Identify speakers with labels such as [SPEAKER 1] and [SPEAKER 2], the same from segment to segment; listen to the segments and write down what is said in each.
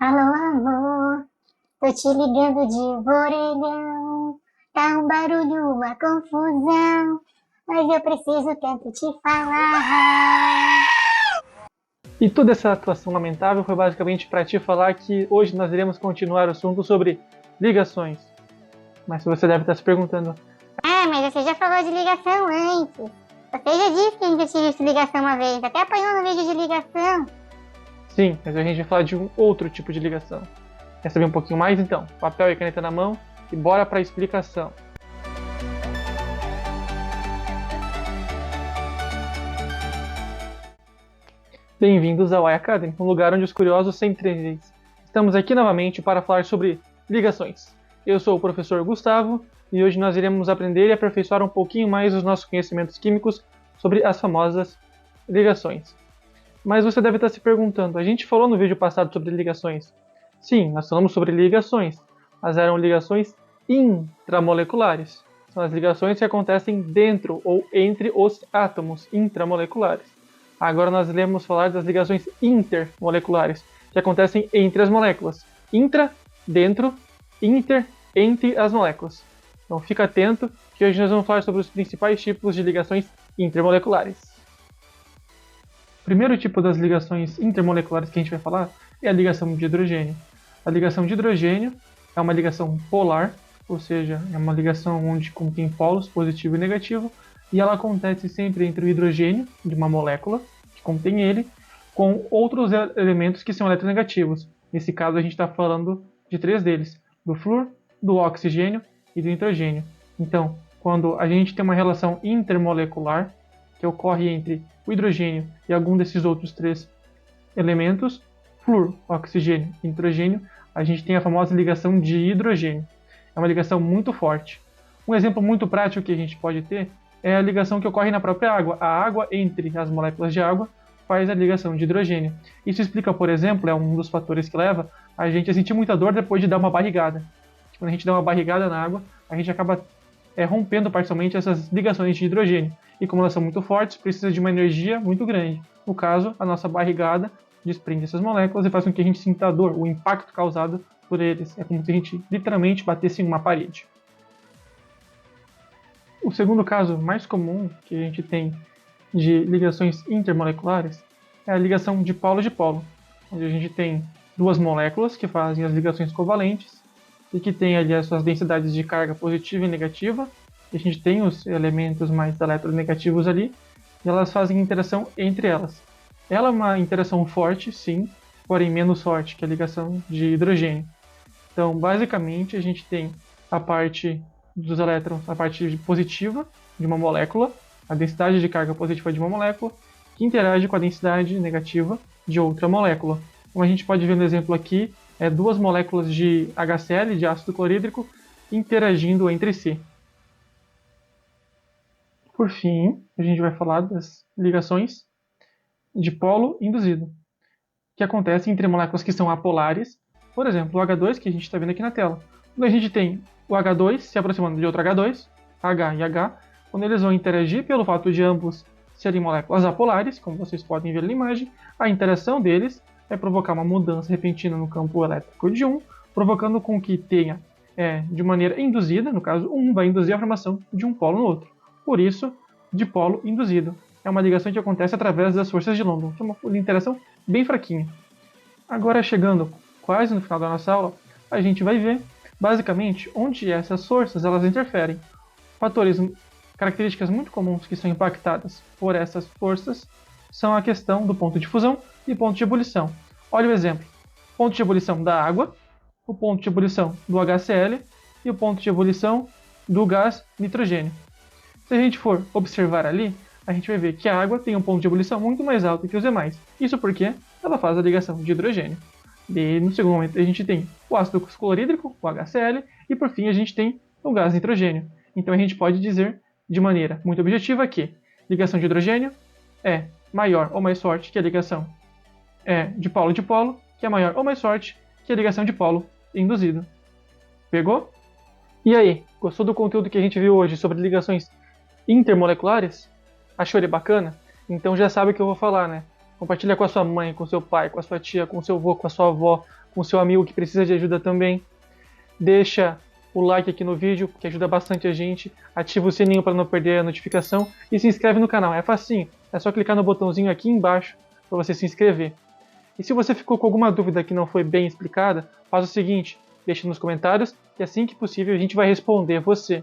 [SPEAKER 1] Alô, amor, tô te ligando de orelhão. Tá um barulho, uma confusão, mas eu preciso tanto te falar.
[SPEAKER 2] E toda essa atuação lamentável foi basicamente para te falar que hoje nós iremos continuar o assunto sobre ligações. Mas você deve estar se perguntando:
[SPEAKER 1] Ah, mas você já falou de ligação antes. Você já disse que a gente já tinha visto ligação uma vez, até apanhou no vídeo de ligação.
[SPEAKER 2] sim, mas a gente vai falar de um outro tipo de ligação. Quer saber um pouquinho mais? Então, papel e caneta na mão e bora para a explicação. Bem-vindos ao iAcademy, um lugar onde os curiosos sempre vez. Estamos aqui novamente para falar sobre ligações. Eu sou o professor Gustavo e hoje nós iremos aprender e aperfeiçoar um pouquinho mais os nossos conhecimentos químicos sobre as famosas ligações. Mas você deve estar se perguntando, a gente falou no vídeo passado sobre ligações. Sim, nós falamos sobre ligações, mas eram ligações intramoleculares. São as ligações que acontecem dentro ou entre os átomos intramoleculares. Agora nós iremos falar das ligações intermoleculares, que acontecem entre as moléculas. Intra, dentro, inter, entre as moléculas. Então fica atento, que hoje nós vamos falar sobre os principais tipos de ligações intermoleculares. O primeiro tipo das ligações intermoleculares que a gente vai falar é a ligação de hidrogênio. A ligação de hidrogênio é uma ligação polar, ou seja, é uma ligação onde contém polos positivo e negativo, e ela acontece sempre entre o hidrogênio de uma molécula, que contém ele, com outros elementos que são eletronegativos. Nesse caso, a gente está falando de 3 deles, do flúor, do oxigênio e do nitrogênio. Então, quando a gente tem uma relação intermolecular, que ocorre entre o hidrogênio e algum desses outros 3 elementos, flúor, oxigênio e nitrogênio, a gente tem a famosa ligação de hidrogênio. É uma ligação muito forte. Um exemplo muito prático que a gente pode ter é a ligação que ocorre na própria água. A água entre as moléculas de água faz a ligação de hidrogênio. Isso explica, por exemplo, é um dos fatores que leva a gente a sentir muita dor depois de dar uma barrigada. Quando a gente dá uma barrigada na água, a gente acaba rompendo parcialmente essas ligações de hidrogênio. E como elas são muito fortes, precisa de uma energia muito grande. No caso, a nossa barrigada desprende essas moléculas e faz com que a gente sinta a dor, o impacto causado por eles. É como se a gente literalmente batesse em uma parede. O segundo caso mais comum que a gente tem de ligações intermoleculares é a ligação de polo, onde a gente tem 2 moléculas que fazem as ligações covalentes e que tem ali as suas densidades de carga positiva e negativa, e a gente tem os elementos mais eletronegativos ali, e elas fazem interação entre elas. Ela é uma interação forte, sim, porém menos forte que a ligação de hidrogênio. Então, basicamente, a gente tem a parte dos elétrons, a parte positiva de uma molécula, a densidade de carga positiva de uma molécula, que interage com a densidade negativa de outra molécula. Como a gente pode ver no exemplo aqui, 2 moléculas de HCl, de ácido clorídrico, interagindo entre si. Por fim, a gente vai falar das ligações de polo induzido, que acontecem entre moléculas que são apolares, por exemplo, o H2, que a gente está vendo aqui na tela. Quando a gente tem o H2 se aproximando de outro H2, H e H, quando eles vão interagir pelo fato de ambos serem moléculas apolares, como vocês podem ver na imagem, a interação deles vai provocar uma mudança repentina no campo elétrico de um, provocando com que tenha, de maneira induzida, no caso, um vai induzir a formação de um polo no outro. Por isso, dipolo induzido. É uma ligação que acontece através das forças de London, que é uma interação bem fraquinha. Agora, chegando quase no final da nossa aula, a gente vai ver, basicamente, onde essas forças elas interferem. Características muito comuns que são impactadas por essas forças são a questão do ponto de fusão e ponto de ebulição. Olha o exemplo. Ponto de ebulição da água, o ponto de ebulição do HCl e o ponto de ebulição do gás nitrogênio. Se a gente for observar ali, a gente vai ver que a água tem um ponto de ebulição muito mais alto que os demais. Isso porque ela faz a ligação de hidrogênio. E no segundo momento a gente tem o ácido clorídrico, o HCl, e por fim a gente tem o gás nitrogênio. Então a gente pode dizer de maneira muito objetiva que ligação de hidrogênio é maior ou mais forte que a ligação de polo, que é maior ou mais forte que a ligação de polo induzido. Pegou? E aí, gostou do conteúdo que a gente viu hoje sobre ligações intermoleculares? Achou ele bacana? Então já sabe o que eu vou falar, né? Compartilha com a sua mãe, com seu pai, com a sua tia, com o seu avô, com a sua avó. com seu amigo que precisa de ajuda também. Deixa o like aqui no vídeo, que ajuda bastante a gente. Ativa o sininho para não perder a notificação e se inscreve no canal. É facinho, é só clicar no botãozinho aqui embaixo para você se inscrever. E se você ficou com alguma dúvida que não foi bem explicada, faz o seguinte, deixe nos comentários que assim que possível a gente vai responder você.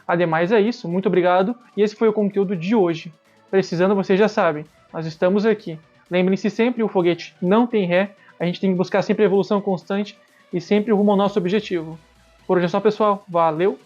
[SPEAKER 2] Ademais é isso, muito obrigado e esse foi o conteúdo de hoje. Precisando, vocês já sabem, nós estamos aqui. Lembrem-se sempre, o foguete não tem ré, a gente tem que buscar sempre evolução constante e sempre rumo ao nosso objetivo. Por hoje é só, pessoal. Valeu!